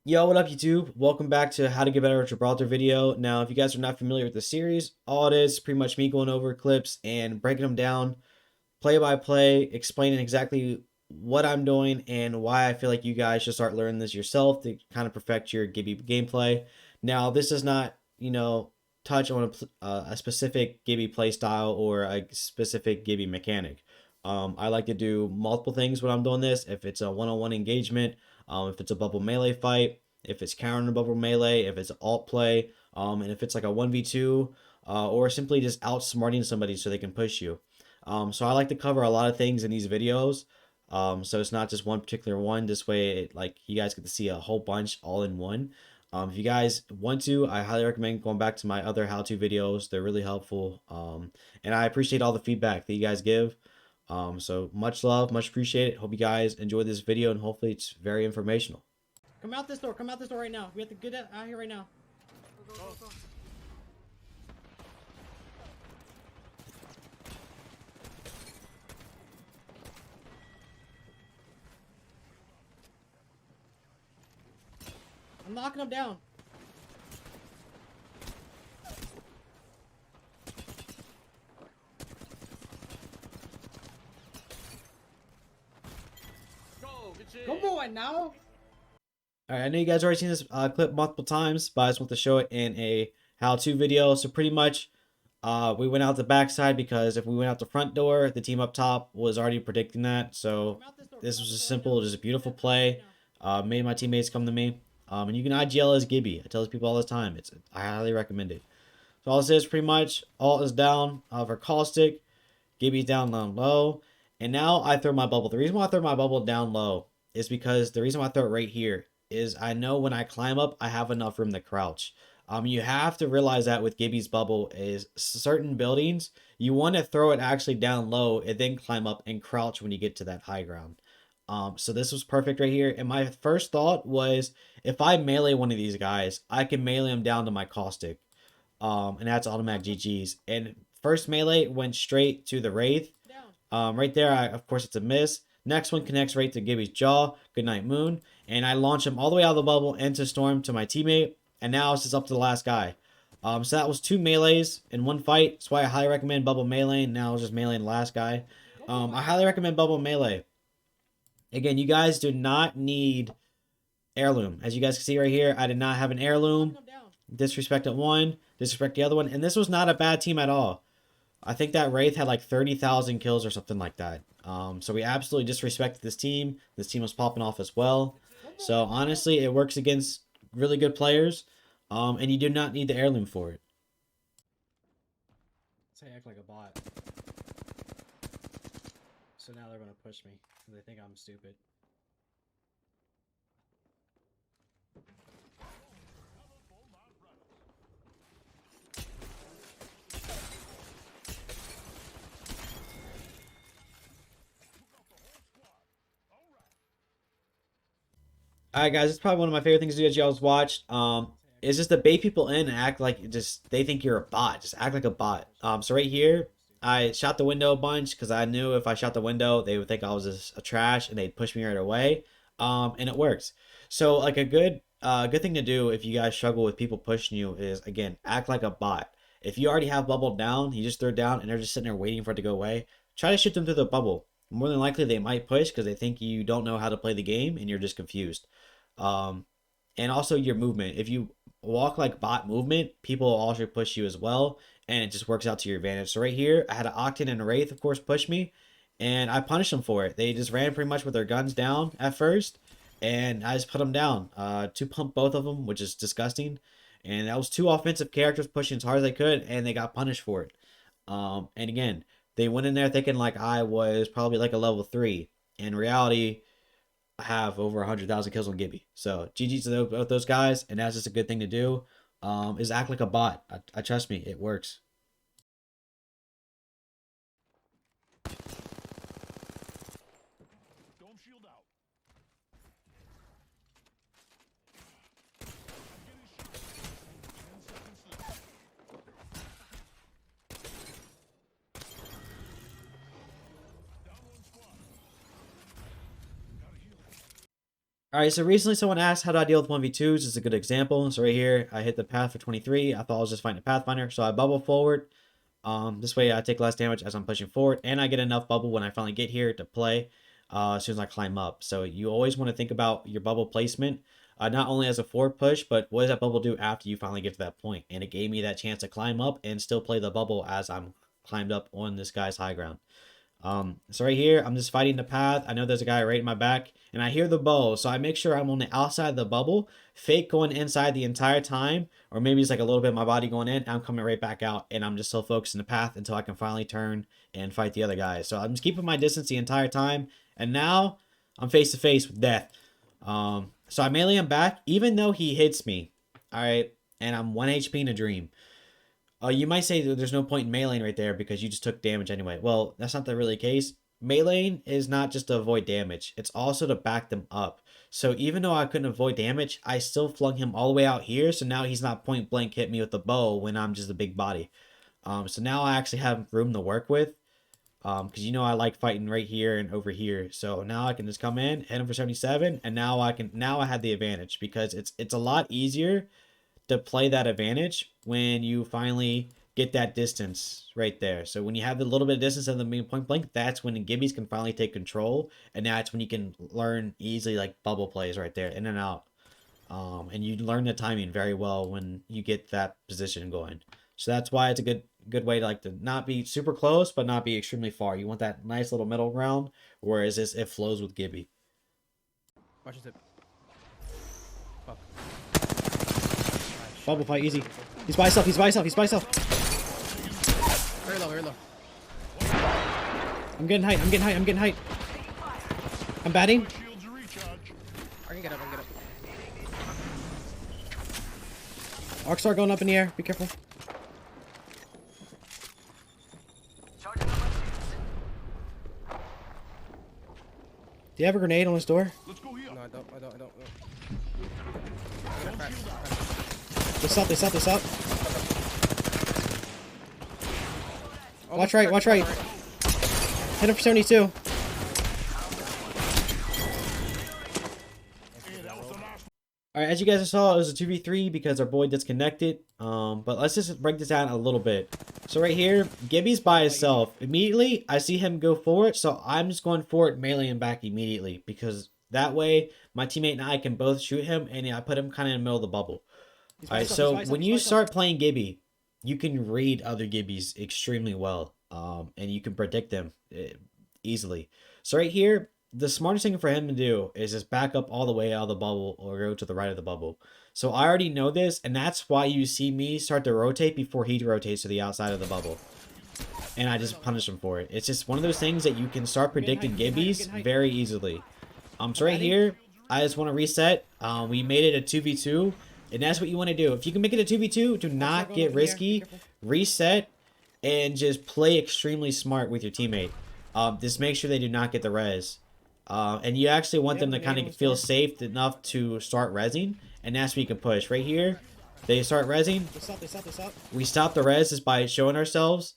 Yo, what up, YouTube? Welcome back to How to Get Better at Gibraltar video. Now, if you guys are not familiar with the series, all it is pretty much me going over clips and breaking them down play by play, explaining exactly what I'm doing and why I feel like you guys should start learning this yourself to kind of perfect your Gibby gameplay. Now, this does not, touch on a specific Gibby play style or a specific Gibby mechanic. I like to do multiple things when I'm doing this. If it's a one-on-one engagement, if it's a bubble melee fight, if it's counter bubble melee, if it's alt play, and if it's like a 1v2, or simply just outsmarting somebody so they can push you. So I like to cover a lot of things in these videos. So it's not just one particular one. This way, like you guys get to see a whole bunch all in one. If you guys want to, I highly recommend going back to my other how-to videos. They're really helpful. And I appreciate all the feedback that you guys give. So much love, much appreciated. Hope you guys enjoy this video and hopefully it's very informational. Come out this door. Come out this door right now. We have to get out here right now. Go. I'm knocking them down. Come on now. All right, I know you guys already seen this clip multiple times, but I just want to show it in a how-to video. So pretty much, we went out the backside because if we went out the front door, the team up top was already predicting that. So this was just simple, just a beautiful play. Made my teammates come to me. And you can IGL as Gibby. I tell people all the time. I highly recommend it. So all this is pretty much alt is down for caustic, Gibby's down low, and now I throw my bubble. The reason why I throw my bubble down low is because the reason why I throw it right here is I know when I climb up, I have enough room to crouch. You have to realize that with Gibby's bubble is certain buildings, you want to throw it actually down low and then climb up and crouch when you get to that high ground. So this was perfect right here. And my first thought was if I melee one of these guys, I can melee him down to my caustic. And that's automatic GG's. And first melee went straight to the Wraith. Right there, of course, it's a miss. Next one connects right to Gibby's jaw. Good night, Moon. And I launch him all the way out of the bubble into Storm to my teammate. And now it's just up to the last guy. So that was two melees in one fight. That's why I highly recommend bubble melee. Now it's just melee the last guy. I highly recommend bubble melee. Again, you guys do not need heirloom. As you guys can see right here, I did not have an heirloom. Disrespect at one, disrespect the other one. And this was not a bad team at all. I think that Wraith had like 30,000 kills or something like that. So we absolutely disrespected this team. This team was popping off as well. So honestly, it works against really good players. And you do not need the heirloom for it. Say act like a bot. So now they're gonna push me. They think I'm stupid. All right, guys, it's probably one of my favorite things to do that y'all's watched. Is just to bait people in and act like just they think you're a bot. Just act like a bot. So right here, I shot the window a bunch because I knew if I shot the window, they would think I was just a trash and they'd push me right away. And it works. So like a good thing to do if you guys struggle with people pushing you is again act like a bot. If you already have bubble down, you just throw it down and they're just sitting there waiting for it to go away. Try to shoot them through the bubble. More than likely, they might push because they think you don't know how to play the game and you're just confused. Um, and also your movement. If you walk like bot movement, people will also push you as well, and it just works out to your advantage. So right here, I had an Octane and a Wraith, of course, push me, and I punished them for it. They just ran pretty much with their guns down at first, and I just put them down. To pump both of them, which is disgusting. And that was two offensive characters pushing as hard as they could, and they got punished for it. And again, they went in there thinking like I was probably like a level 3. In reality, I have over 100,000 kills on Gibby. So GG's to both those guys, and that's just a good thing to do. Is act like a bot. I trust me, it works. All right, so recently someone asked how do I deal with 1v2s. This is a good example. So right here, I hit the path for 23. I thought I was just fighting a Pathfinder, so I bubble forward. This way I take less damage as I'm pushing forward, and I get enough bubble when I finally get here to play as soon as I climb up. So you always want to think about your bubble placement, not only as a forward push, but what does that bubble do after you finally get to that point? And it gave me that chance to climb up and still play the bubble as I'm climbed up on this guy's high ground. So right here, I'm just fighting the path. I know there's a guy right in my back, and I hear the bow, so I make sure I'm on the outside of the bubble, fake going inside the entire time, or maybe it's like a little bit of my body going in, I'm coming right back out, and I'm just so focused in the path until I can finally turn and fight the other guy. So I'm just keeping my distance the entire time, and now I'm face to face with death. So I melee him back, even though he hits me, alright, and I'm 1 HP in a dream. You might say that there's no point in meleeing right there because you just took damage anyway. Well, that's not the really case. Meleeing is not just to avoid damage. It's also to back them up. So even though I couldn't avoid damage, I still flung him all the way out here. So now he's not point blank hit me with the bow when I'm just a big body. So now I actually have room to work with. Because you know I like fighting right here and over here. So now I can just come in, hit him for 77, and now I have the advantage because it's a lot easier to play that advantage when you finally get that distance right there. So when you have the little bit of distance of the main point blank, that's when the Gibbies can finally take control, and that's when you can learn easily like bubble plays right there, in and out. And you learn the timing very well when you get that position going. So that's why it's a good way to like to not be super close, but not be extremely far. You want that nice little middle ground, whereas it flows with Gibby. Watch his hip. Fuck. Bubble fight, easy. He's by himself, he's by himself, he's by himself. Very low, very low. I'm getting height, I'm getting height, I'm getting height. I'm batting. I can get up, I can get up. Arcstar going up in the air, be careful. Do you have a grenade on this door? No, I don't. This up. Oh, Watch right. Hit him for 72. Alright, as you guys saw, it was a 2v3 because our boy disconnected. But let's just break this down a little bit. So right here, Gibby's by himself. Immediately, I see him go forward, so I'm just going forward, meleeing back immediately. Because that way, my teammate and I can both shoot him, and I put him kind of in the middle of the bubble. Alright, so when you start playing Gibby, you can read other Gibbies extremely well. And you can predict them easily. So right here, the smartest thing for him to do is just back up all the way out of the bubble or go to the right of the bubble. So I already know this, and that's why you see me start to rotate before he rotates to the outside of the bubble. And I just punish him for it. It's just one of those things that you can start predicting Gibbies very easily. So right here, I just want to reset. We made it a 2v2, and that's what you want to do. If you can make it a 2v2, do not get risky. Reset, and just play extremely smart with your teammate. Just make sure they do not get the res. And you actually want them to kind of feel safe enough to start rezzing, and that's what you can push. Right here, they start rezzing. We stop the res just by showing ourselves.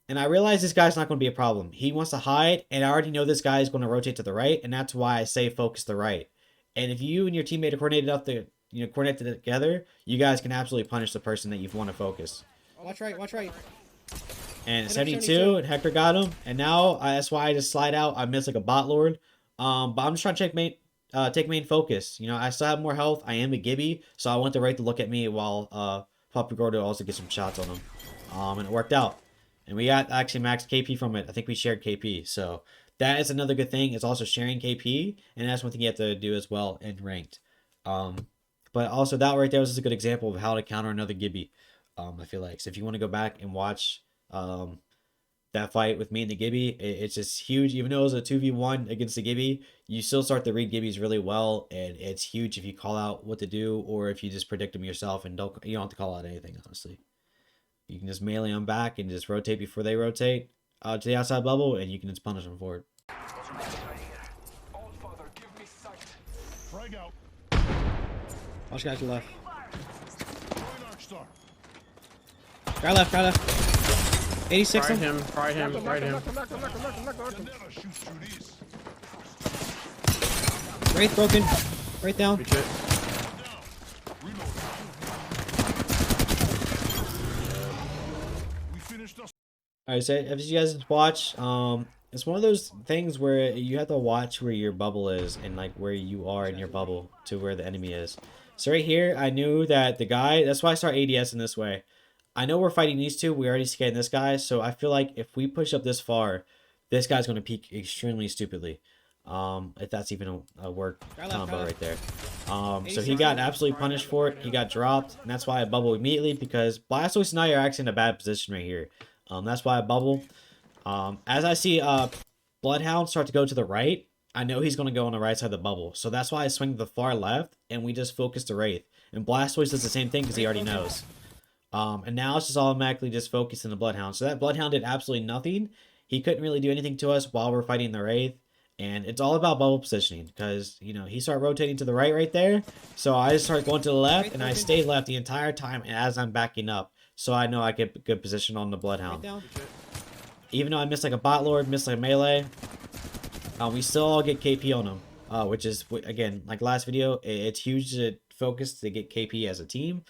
And I realize this guy's not going to be a problem. He wants to hide, and I already know this guy is going to rotate to the right, and that's why I say focus the right. And if you and your teammate are coordinated up to, coordinate together, you guys can absolutely punish the person that you want to focus. Watch right. And 72, and Hector got him. And now, that's why I just slide out. I miss like a bot lord. But I'm just trying to take main focus. I still have more health. I am a Gibby, so I want the right to look at me while Puppy Gordo also get some shots on him. And it worked out. And we got actually max KP from it. I think we shared KP. So that is another good thing. It's also sharing KP. And that's one thing you have to do as well in ranked. But also that right there was just a good example of how to counter another Gibby. I feel like. So if you want to go back and watch that fight with me and the Gibby, it's just huge. Even though it was a 2v1 against the Gibby, you still start to read Gibbies really well, and it's huge if you call out what to do or if you just predict them yourself and you don't have to call out anything, honestly. You can just melee them back and just rotate before they rotate to the outside bubble, and you can just punish them for it. Watch guys to the left. Guy left. 86 Ride him. Wraith broken. Right down. Good shit. Alright, so as you guys watch, it's one of those things where you have to watch where your bubble is and like where you are in your bubble to where the enemy is. So right here, I knew that the guy, that's why I start ADS in this way. I know we're fighting these two, we already scanned this guy, so I feel like if we push up this far, this guy's going to peek extremely stupidly. If that's even a word combo right there. So he got absolutely punished for it. He got dropped, and that's why I bubble immediately because Blastoise and I are actually in a bad position right here. That's why I bubble. As I see Bloodhound start to go to the right, I know he's going to go on the right side of the bubble. So that's why I swing to the far left, and we just focus the Wraith. And Blastoise does the same thing because he already knows. And now it's just automatically just focusing the Bloodhound. So that Bloodhound did absolutely nothing. He couldn't really do anything to us while we're fighting the Wraith. And it's all about bubble positioning because, you know, he started rotating to the right there. So I just started going to the left, and I stayed left the entire time as I'm backing up. So I know I get good position on the Bloodhound. Even though I missed like a bot lord, missed like a melee, we still all get KP on him. Which is, again, like last video, it's huge to focus to get KP as a team.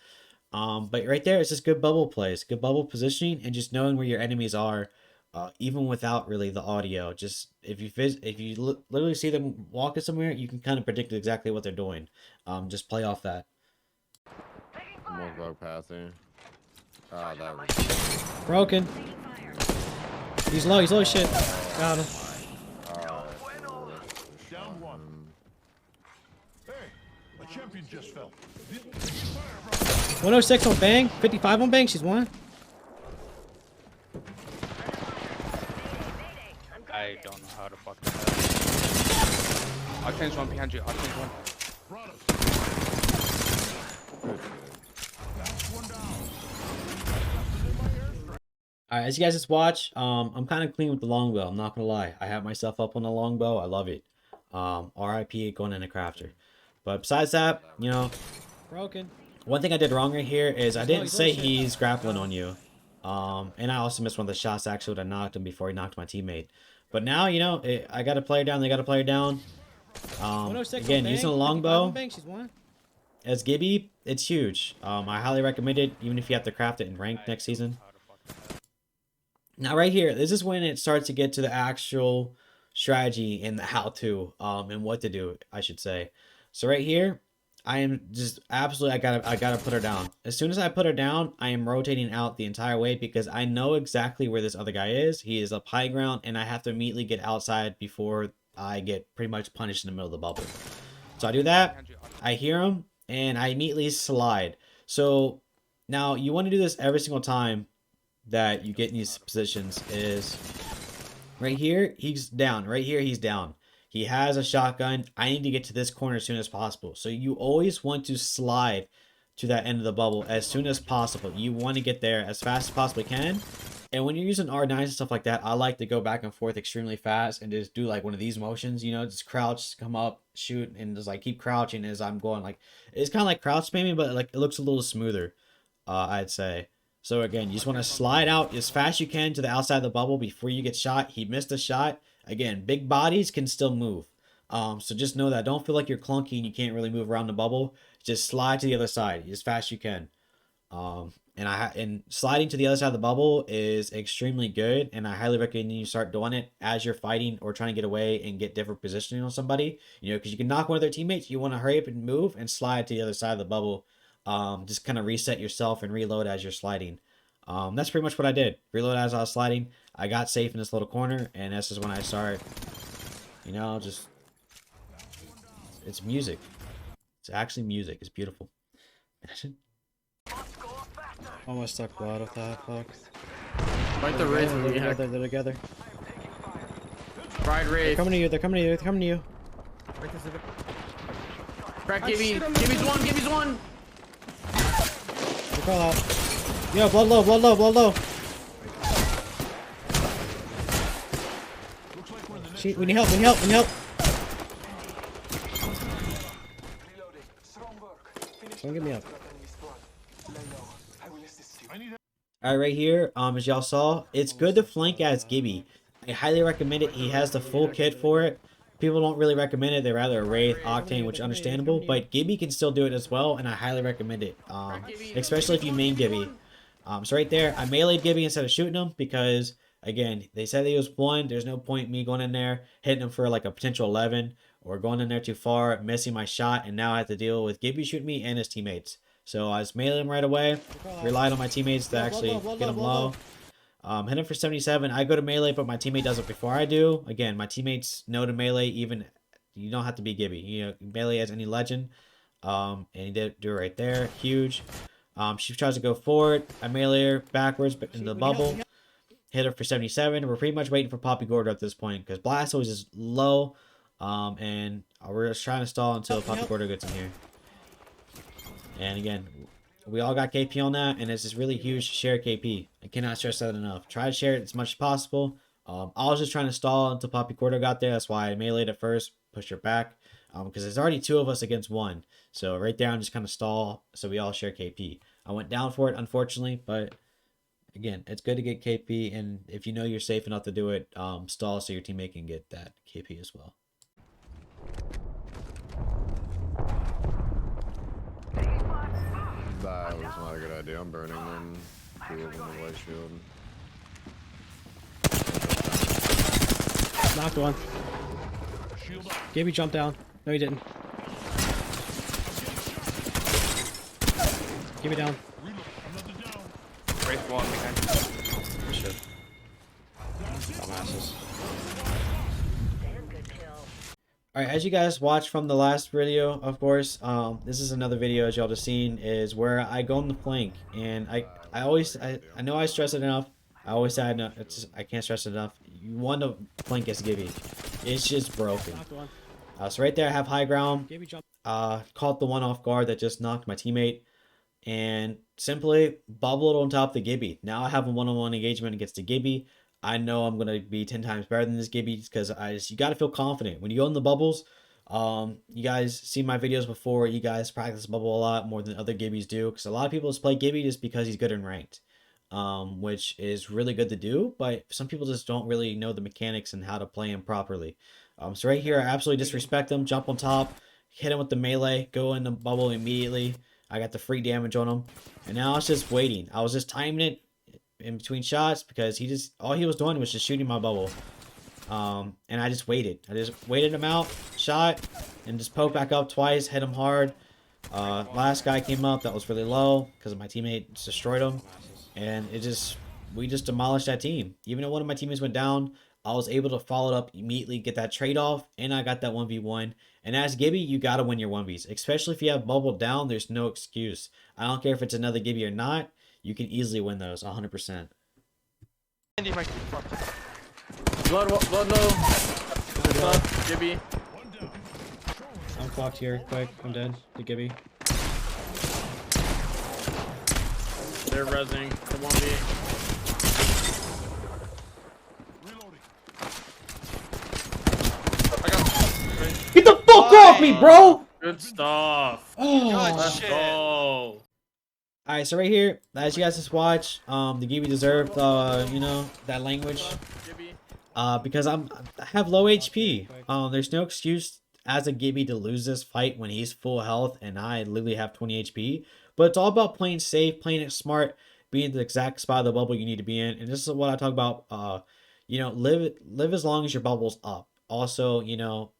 But right there, it's just good bubble plays, good bubble positioning, and just knowing where your enemies are. Even without really the audio, just if you literally see them walking somewhere, you can kind of predict exactly what they're doing. Just play off that. Almost bug passing. Ah, that was Broken. He's low as shit. Got him. down one. Hey, a champion just fell. 106 on Bang. 55 on Bang. She's one. I don't know how to fuck that up. I'll change one behind you. I'll change one. Alright, as you guys just watch, I'm kind of clean with the longbow. I'm not gonna lie. I have myself up on the longbow. I love it. RIP going into crafter. But besides that, you know, Broken. one thing I did wrong right here is I didn't say he's grappling on you. And I also missed one of the shots actually that knocked him before he knocked my teammate. But now, you know, I got a player down. They got a player down. Again, using a longbow as Gibby, it's huge. I highly recommend it, even if you have to craft it in ranked next season. Now, right here, this is when it starts to get to the actual strategy and the how-to, and what to do, I should say. So right here, I am just absolutely, I gotta put her down. As soon as I put her down, I am rotating out the entire way because I know exactly where this other guy is. He is up high ground, and I have to immediately get outside before I get pretty much punished in the middle of the bubble. So I do that, I hear him, and I immediately slide. So now you want to do this every single time that you get in these positions is right here, he's down. Right here, he's down. He has a shotgun. I need to get to this corner as soon as possible. So you always want to slide to that end of the bubble as soon as possible. You want to get there as fast as possibly can. And when you're using R9s and stuff like that, I like to go back and forth extremely fast and just do like one of these motions, you know, just crouch, come up, shoot, and just like keep crouching as I'm going. Like, it's kind of like crouch spamming, but like it looks a little smoother, I'd say. So again, you just want to slide out as fast as you can to the outside of the bubble before you get shot. He missed a shot. Again, big bodies can still move. So just know that. Don't feel like you're clunky and you can't really move around the bubble. Just slide to the other side as fast as you can. And sliding to the other side of the bubble is extremely good, and I highly recommend you start doing it as you're fighting or trying to get away and get different positioning on somebody. You know, because you can knock one of their teammates. You want to hurry up and move and slide to the other side of the bubble. Just kind of reset yourself and reload as you're sliding. That's pretty much what I did. Reload as I was sliding. I got safe in this little corner, and this is when I start, you know, just, it's music. It's actually music. It's beautiful. Imagine. Almost stuck blood with that. Fuck. Fight the Wraith. They're together. Ride They're Wraith. coming to you. They're coming to you. They're coming to you. Crack Gibby. Gibby's one. Gibby's one. They call out. Yo, blood low, blood low, blood low. We need help, we need help, we need help. Someone get me up. Alright, right here, as y'all saw, it's good to flank as Gibby. I highly recommend it. He has the full kit for it. People don't really recommend it. They rather a Wraith, Octane, which is understandable. But Gibby can still do it as well, and I highly recommend it. Especially if you main Gibby. So right there, I meleeed Gibby instead of shooting him because, again, they said he was 1. There's no point me going in there, hitting him for like a potential 11, or going in there too far, missing my shot, and now I have to deal with Gibby shooting me and his teammates. So I just meleeed him right away, relied on my teammates to actually get him low. Hit him for 77. I go to melee, but my teammate does it before I do. Again, my teammates know to melee. Even you don't have to be Gibby. You know, melee as any legend. And he did do it right there. Huge. She tries to go forward. I melee her backwards in the bubble. Hit her for 77. We're pretty much waiting for Poppy Gordo at this point because Blastoise is low. And we're just trying to stall until Poppy Gordo gets in here. And again, we all got KP on that, and it's just really huge to share KP. I cannot stress that enough. Try to share it as much as possible. I was just trying to stall until Poppy Gordo got there. That's why I meleeed it first, pushed her back. Because there's already 2 of us against 1. So right there, I'm just kind of stall so we all share KP. I went down for it, unfortunately, but again, it's good to get KP, and if you know you're safe enough to do it, stall so your teammate can get that KP as well. That was not a good idea. I'm burning them. 2 of them in the white shield. Knocked one. Shield up. Gibby jumped down. No, he didn't. Give me down. Reload. Another down. Wraith 1 behind. Shit. Dumbasses. Alright, as you guys watched from the last video, of course, this is another video as y'all just seen, is where I go on the flank. And I know I stress it enough. I always say I can't stress it enough. You want to flank as Gibby. It's just broken. So right there I have high ground. Caught the one off guard that just knocked my teammate. And simply bubble it on top of the Gibby. Now I have a one-on-one engagement against the Gibby. I know I'm going to be 10 times better than this Gibby because you got to feel confident. When you go in the bubbles, you guys see my videos before. You guys practice bubble a lot more than other Gibbies do because a lot of people just play Gibby just because he's good in ranked, which is really good to do. But some people just don't really know the mechanics and how to play him properly. So right here, I absolutely disrespect him. Jump on top, hit him with the melee, go in the bubble immediately. I got the free damage on him. And now it's just waiting. I was just timing it in between shots because all he was doing was just shooting my bubble. And I just waited. I just waited him out, shot, and just poked back up twice, hit him hard. Last guy came up that was really low because my teammate just destroyed him. And we just demolished that team. Even though one of my teammates went down, I was able to follow it up immediately, get that trade off, and I got that 1v1. And as Gibby, you gotta win your 1vs. Especially if you have bubbled down, there's no excuse. I don't care if it's another Gibby or not, you can easily win those 100%. Blood low. Good stuff, Gibby. One down. I'm clocked here, quick. I'm dead. The Gibby. They're rezzing. The 1v. Reloading. Get the fuck off me, bro! Good stuff. Oh. Let's go. Alright, so right here, as you guys just watched, the Gibby deserved, you know, that language. Gibby. Because I have low HP. There's no excuse as a Gibby to lose this fight when he's full health and I literally have 20 HP. But it's all about playing safe, playing it smart, being the exact spot of the bubble you need to be in. And this is what I talk about. You know, live as long as your bubble's up. Also, you know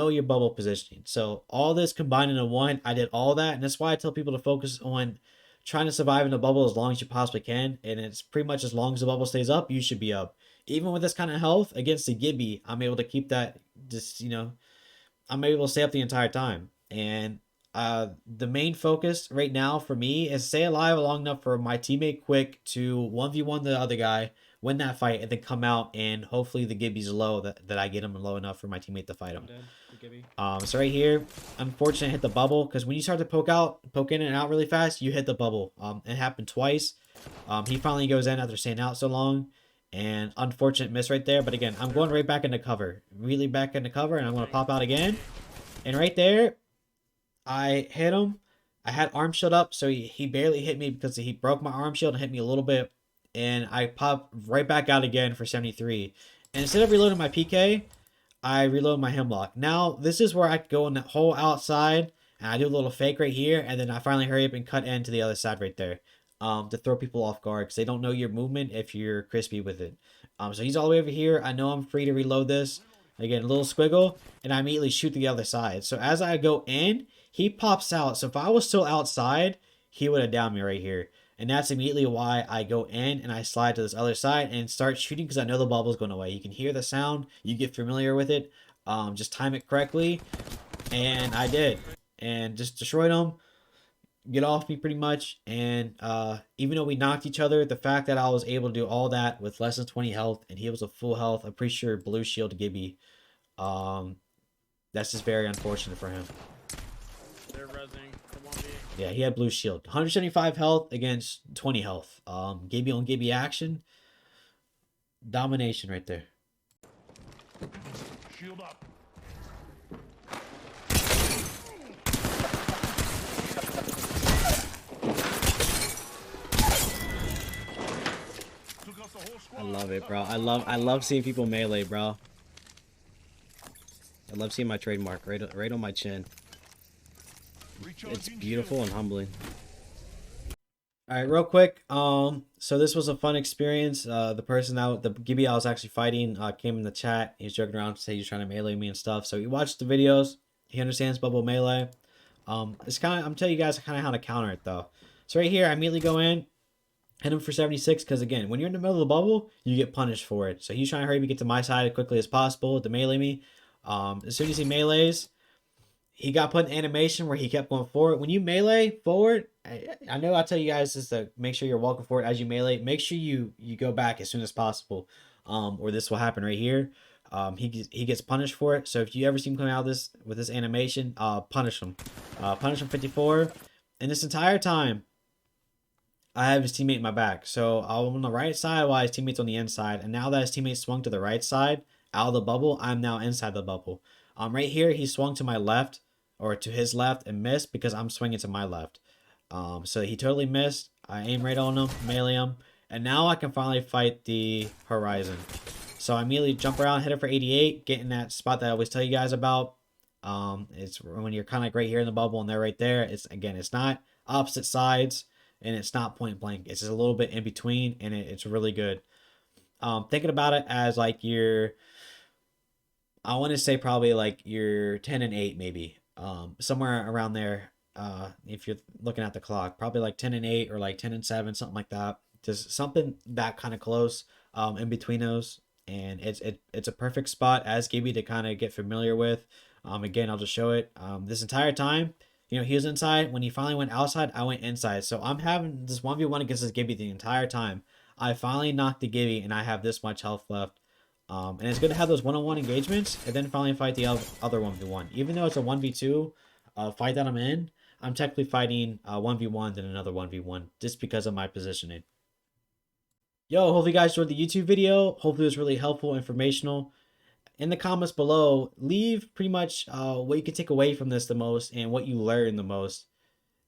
your bubble positioning. So all this combined into one, I did all that, and that's why I tell people to focus on trying to survive in the bubble as long as you possibly can. And it's pretty much as long as the bubble stays up, you should be up. Even with this kind of health against the Gibby, I'm able to keep that. Just I'm able to stay up the entire time. And the main focus right now for me is stay alive long enough for my teammate Quick to 1v1 the other guy, win that fight, and then come out, and hopefully the Gibby's low, that I get him low enough for my teammate to fight him. So right here, unfortunately I hit the bubble, because when you start to poke in and out really fast, you hit the bubble. It happened twice. He finally goes in after staying out so long, and unfortunate miss right there. But again, I'm going right back into cover, really back into cover, and I'm going to pop out again. And right there, I hit him. I had arm shield up, so he barely hit me because he broke my arm shield and hit me a little bit. And I popped right back out again for 73. And instead of reloading my PK, I reload my hemlock. Now, this is where I go in the whole outside, and I do a little fake right here, and then I finally hurry up and cut into the other side right there, to throw people off guard, because they don't know your movement if you're crispy with it. So he's all the way over here. I know I'm free to reload this. Again, a little squiggle, and I immediately shoot the other side. So as I go in, he pops out. So if I was still outside, he would have downed me right here. And that's immediately why I go in and I slide to this other side and start shooting, because I know the bubble's going away. You can hear the sound. You get familiar with it. Just time it correctly. And I did. And just destroyed him. Get off me pretty much. And even though we knocked each other, the fact that I was able to do all that with less than 20 health and he was a full health, I'm pretty sure blue shield Gibby. That's just very unfortunate for him. They're rezzing the 1v. Yeah, he had blue shield. 175 health against 20 health. Gibby on Gibby action. Domination right there. Shield up. Took out the whole squad. I love it, bro. I love seeing people melee, bro. I love seeing my trademark right on my chin. It's beautiful and humbling. All right, real quick. So this was a fun experience. The person out, the Gibby I was actually fighting, came in the chat. He was joking around to say he's trying to melee me and stuff. So he watched the videos. He understands bubble melee. It's kind of, I'm telling you guys kind of how to counter it though. So right here, I immediately go in, hit him for 76, because again, when you're in the middle of the bubble, you get punished for it. So he's trying to hurry me get to my side as quickly as possible to melee me. As soon as he melees, he got put in animation where he kept going forward. When you melee forward, I know I tell you guys is to make sure you're walking forward as you melee. Make sure you go back as soon as possible, or this will happen right here. He gets punished for it. So if you ever see him come out of this with this animation, punish him. Punish him 54. And this entire time, I have his teammate in my back. So I'm on the right side while his teammate's on the inside. And now that his teammate swung to the right side out of the bubble, I'm now inside the bubble. Right here, he swung to my left, or to his left, and missed because I'm swinging to my left. So he totally missed. I aim right on him, melee him, and now I can finally fight the horizon. So I immediately jump around, hit it for 88, get in that spot that I always tell you guys about. It's when you're kind of like right here in the bubble and they're right there. It's not opposite sides, and it's not point blank. It's just a little bit in between, and it's really good. Thinking about it as like I want to say probably like you're 10 and 8 maybe, somewhere around there. If you're looking at the clock, probably like 10 and 8 or like 10 and 7, something like that. Just something that kind of close, in between those. And it's a perfect spot as Gibby to kind of get familiar with. Again, I'll just show it. This entire time, he was inside. When he finally went outside, I went inside. So I'm having this 1v1 against this Gibby the entire time. I finally knocked the Gibby and I have this much health left. And it's good to have those one-on-one engagements and then finally fight the other 1v1. Even though it's a 1v2 fight that I'm in, I'm technically fighting 1v1 and another 1v1 just because of my positioning. Yo, hopefully you guys enjoyed the YouTube video. Hopefully it was really helpful, informational. In the comments below, leave pretty much what you can take away from this the most and what you learn the most.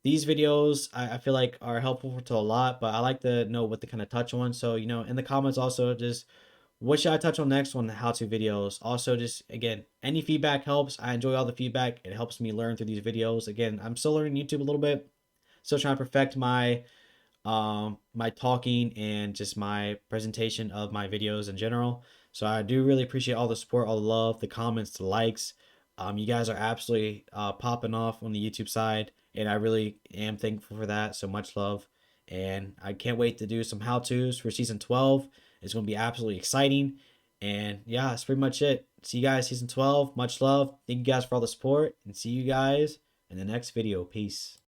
These videos, I feel like, are helpful to a lot, but I like to know what to kind of touch on. So, in the comments also, just what should I touch on next on the how-to videos? Also, just, again, any feedback helps. I enjoy all the feedback. It helps me learn through these videos. Again, I'm still learning YouTube a little bit. Still trying to perfect my my talking and just my presentation of my videos in general. So I do really appreciate all the support, all the love, the comments, the likes. You guys are absolutely popping off on the YouTube side, and I really am thankful for that. So much love. And I can't wait to do some how-tos for season 12. It's going to be absolutely exciting. And yeah, that's pretty much it. See you guys season 12. Much love. Thank you guys for all the support, and see you guys in the next video. Peace.